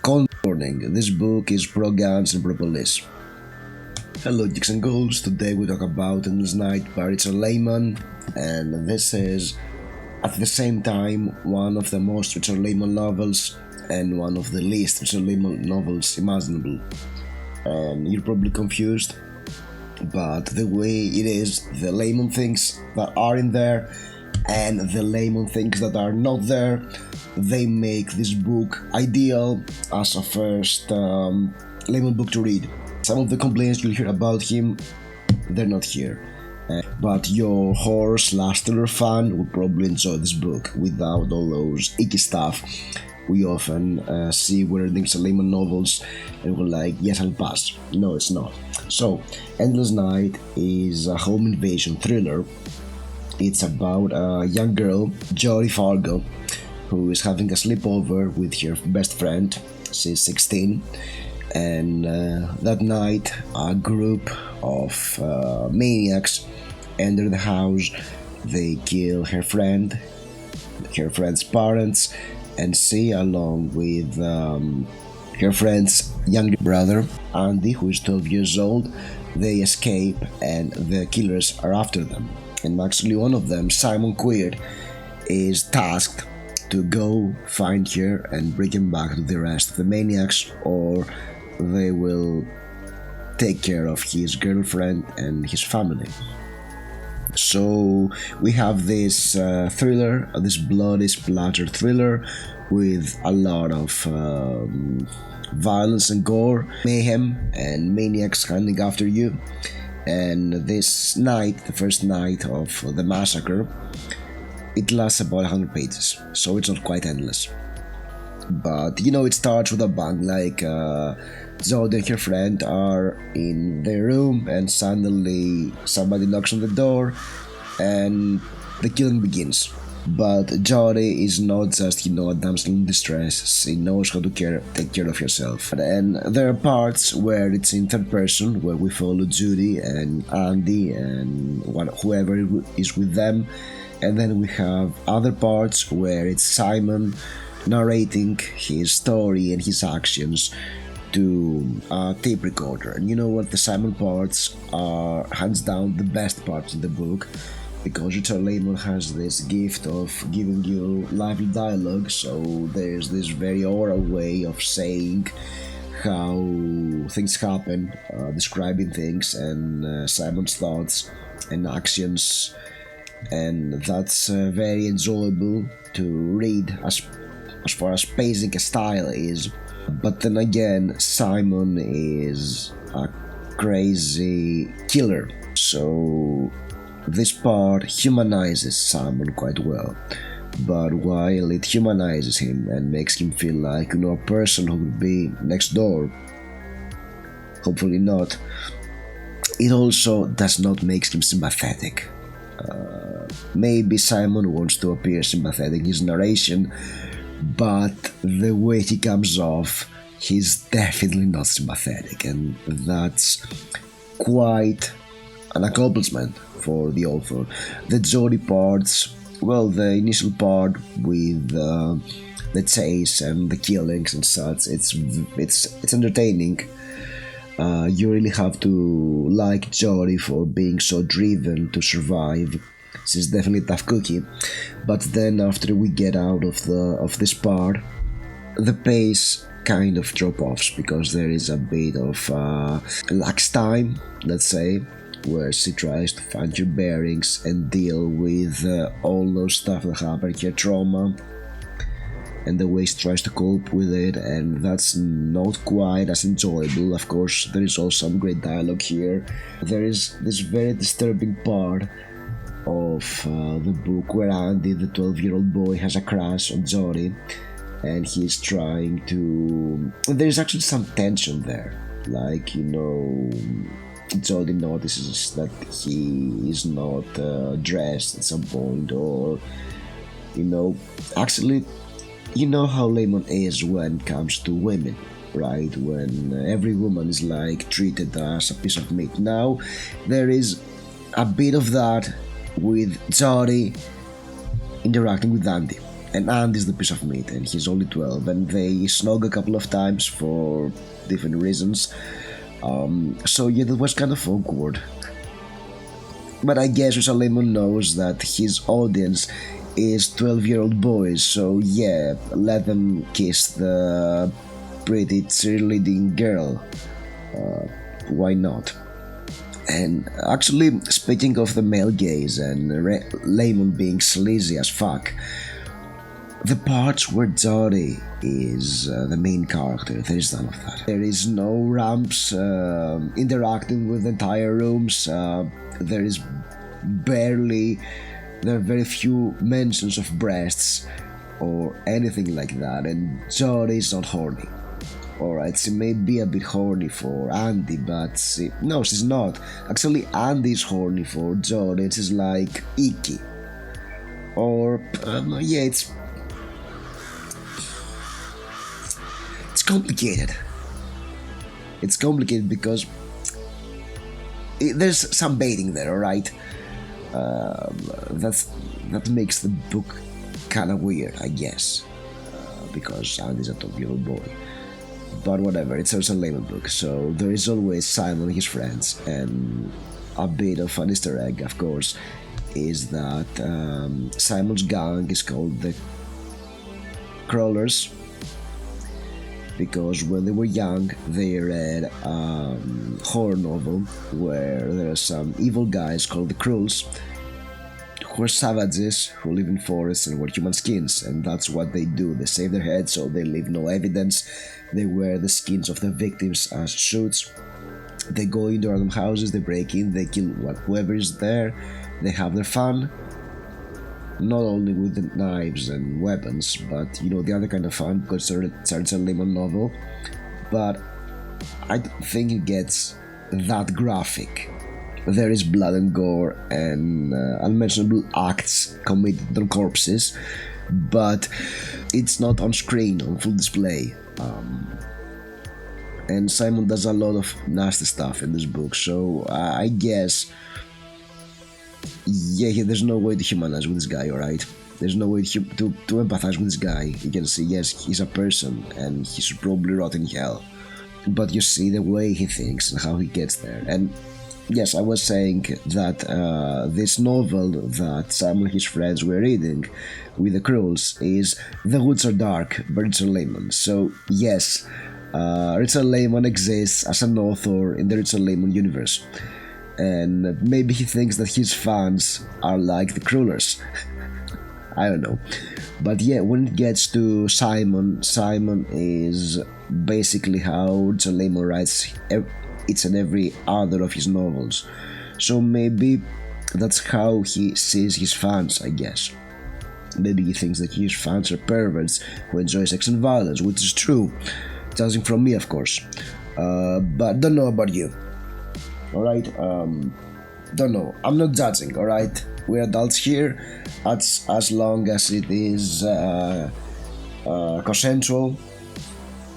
Warning, this book is pro-guns and pro-police. Hello Geeks and Ghouls, today we talk about Endless Night by Richard Laymon, and this is at the same time one of the most Richard Laymon novels and one of the least Richard Laymon novels imaginable. And you're probably confused, but the way it is, the Laymon things that are in there and the Laymon things that are not there, they make this book ideal as a first Laymon book to read. Some of the complaints you'll hear about him, they're not here. But your horror/thriller fan will probably enjoy this book without all those icky stuff we often see when reading some Laymon novels and we're like, yes, I'll pass. No, it's not. So, Endless Night is a home invasion thriller. It's about a young girl, Jodie Fargo, who is having a sleepover with her best friend. She's 16, and that night a group of maniacs enter the house. They kill her friend's parents, and she, along with her friend's younger brother, Andy, who is 12 years old, they escape and the killers are after them. And actually one of them, Simon Queer, is tasked to go find her and bring him back to the rest of the maniacs, or they will take care of his girlfriend and his family. So we have this thriller, this bloody splatter thriller with a lot of violence and gore, mayhem, and maniacs hunting after you. And this night, the first night of the massacre, it lasts about 100 pages, so it's not quite endless. But you know, it starts with a bang, like Jodie and her friend are in their room and suddenly somebody knocks on the door and the killing begins. But Jodie is not just, a damsel in distress. She knows how to take care of herself. And there are parts where it's in third person, where we follow Judy and Andy and whoever is with them. And then we have other parts where it's Simon narrating his story and his actions to a tape recorder. And you know what? The Simon parts are hands down the best parts in the book, because Richard Laymon has this gift of giving you lively dialogue, so there's this very oral way of saying how things happen, describing things and Simon's thoughts and actions, and that's very enjoyable to read as far as pacing and style is. But then again, Simon is a crazy killer, so this part humanizes Simon quite well. But while it humanizes him and makes him feel like, a person who would be next door, hopefully not, it also does not make him sympathetic. Maybe Simon wants to appear sympathetic in his narration, but the way he comes off, he's definitely not sympathetic, and that's quite an accomplishment for the author. The Jodie parts, well, the initial part with the chase and the killings and such, it's entertaining. You really have to like Jodie for being so driven to survive. She's definitely a tough cookie. But then after we get out of this part, the pace kind of drop offs, because there is a bit of lax time, let's say, where she tries to find her bearings and deal with all those stuff that happened, her trauma, and the way she tries to cope with it, and that's not quite as enjoyable. Of course, there is also some great dialogue here. There is this very disturbing part of the book where Andy, the 12-year-old boy, has a crush on Jodie, and he's trying to... There's actually some tension there, like, Jodie notices that he is not dressed at some point, or actually, how Laymon is when it comes to women, right? When every woman is like treated as a piece of meat. Now there is a bit of that with Jodie interacting with Andy, and Andy's the piece of meat, and he's only 12, and they snog a couple of times for different reasons. So yeah, that was kind of awkward. But I guess Richard Laymon knows that his audience is 12-year-old boys, so yeah, let them kiss the pretty cheerleading girl. Why not? And actually, speaking of the male gaze and Laymon being sleazy as fuck, the parts where Dottie is the main character, there is none of that. There is no ramps interacting with entire rooms. There is there are very few mentions of breasts or anything like that, and Dottie is not horny. Alright, she may be a bit horny for Andy, but no, she's not. Actually, Andy is horny for Dottie, and she's like icky. Or, yeah, it's complicated. It's complicated because there's some baiting there, alright? That makes the book kind of weird, I guess, because Andy's a 12-year-old boy. But whatever, it's also a Laymon book, so there is always Simon and his friends, and a bit of an Easter egg, of course, is that Simon's gang is called the Crawlers, because when they were young, they read a horror novel where there are some evil guys called the Krulls, who are savages who live in forests and wear human skins, and that's what they do. They shave their heads so they leave no evidence. They wear the skins of their victims as suits. They go into random houses, they break in, they kill whoever is there, they have their fun. Not only with the knives and weapons, but you know, the other kind of fun, because it's a Laymon novel. But I don't think it gets that graphic. There is blood and gore and unmentionable acts committed on corpses, but it's not on screen, on full display. And Simon does a lot of nasty stuff in this book, so I guess, yeah, there's no way to humanize with this guy, alright? There's no way to empathize with this guy. You can see, yes, he's a person and he should probably rot in hell, but you see the way he thinks and how he gets there. And yes, I was saying that this novel that Simon and his friends were reading with the Krulls is The Woods Are Dark by Richard Laymon. So yes, Richard Laymon exists as an author in the Richard Laymon universe, and maybe he thinks that his fans are like the Crawlers. I don't know. But yeah, when it gets to Simon is basically how Richard Laymon writes each and every other of his novels. So maybe that's how he sees his fans, I guess. Maybe he thinks that his fans are perverts who enjoy sex and violence, which is true, judging from me, of course. But don't know about you. Alright? Don't know. I'm not judging, alright? We're adults here, as long as it is consensual,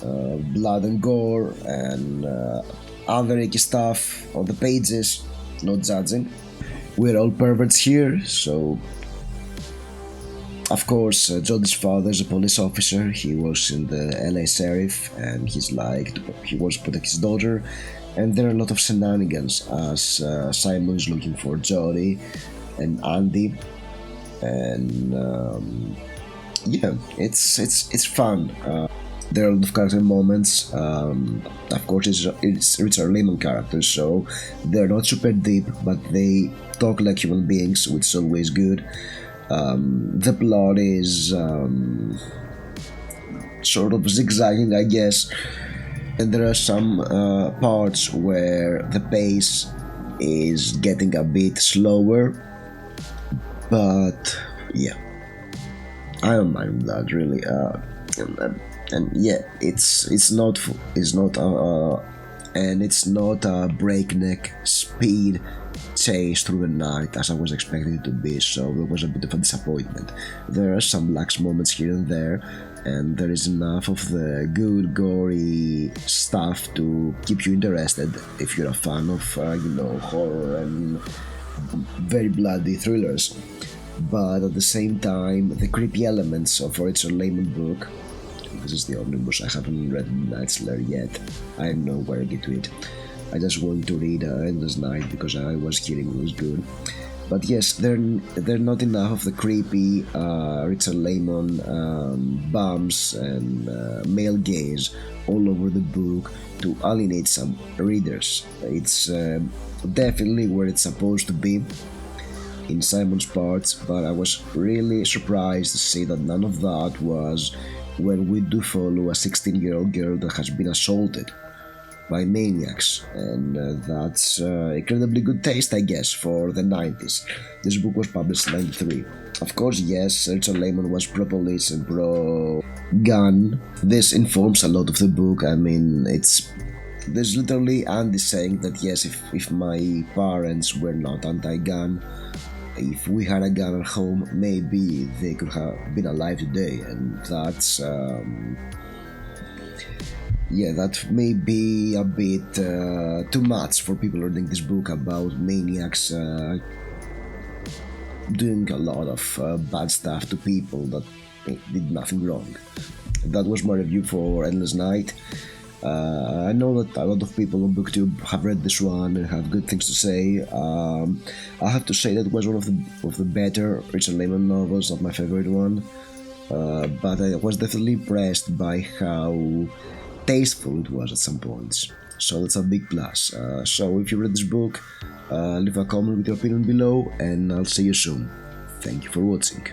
blood and gore, and other icky stuff on the pages, not judging. We're all perverts here, so of course Jodie's father is a police officer. He works in the LA sheriff, and he wants to protect his daughter, and there are a lot of shenanigans as Simon is looking for Jodie and Andy, and yeah, it's fun. There are a lot of character moments. Of course, it's Richard Laymon characters, so they're not super deep, but they talk like human beings, which is always good. The plot is sort of zigzagging, I guess, and there are some parts where the pace is getting a bit slower, but yeah, I don't mind that really. And yeah, it's not a breakneck speed chase through the night as I was expecting it to be, so there was a bit of a disappointment. There are some lax moments here and there, and there is enough of the good gory stuff to keep you interested if you're a fan of horror and very bloody thrillers. but at the same time, the creepy elements of Richard Laymon book. This is the omnibus. I haven't read Midnight Slayer yet. I don't know where I get to it. I just wanted to read Endless Night because I was hearing it was good. But yes, they're not enough of the creepy Richard Laymon bumps and male gaze all over the book to alienate some readers. It's definitely where it's supposed to be in Simon's parts, but I was really surprised to see that none of that was when we do follow a 16-year-old girl that has been assaulted by maniacs, and that's incredibly good taste, I guess, for the 90s. This book was published in 93. Of course, yes, Richard Laymon was pro-police and pro-gun. This informs a lot of the book. I mean, there's literally Andy saying that yes, if my parents were not anti-gun, if we had a gun at home, maybe they could have been alive today, and that's that may be a bit too much for people reading this book about maniacs doing a lot of bad stuff to people that did nothing wrong. That was my review for Endless Night. I know that a lot of people on BookTube have read this one and have good things to say. I have to say that it was one of the better Richard Laymon novels, not my favorite one, but I was definitely impressed by how tasteful it was at some points. So that's a big plus. So if you read this book, leave a comment with your opinion below, and I'll see you soon. Thank you for watching.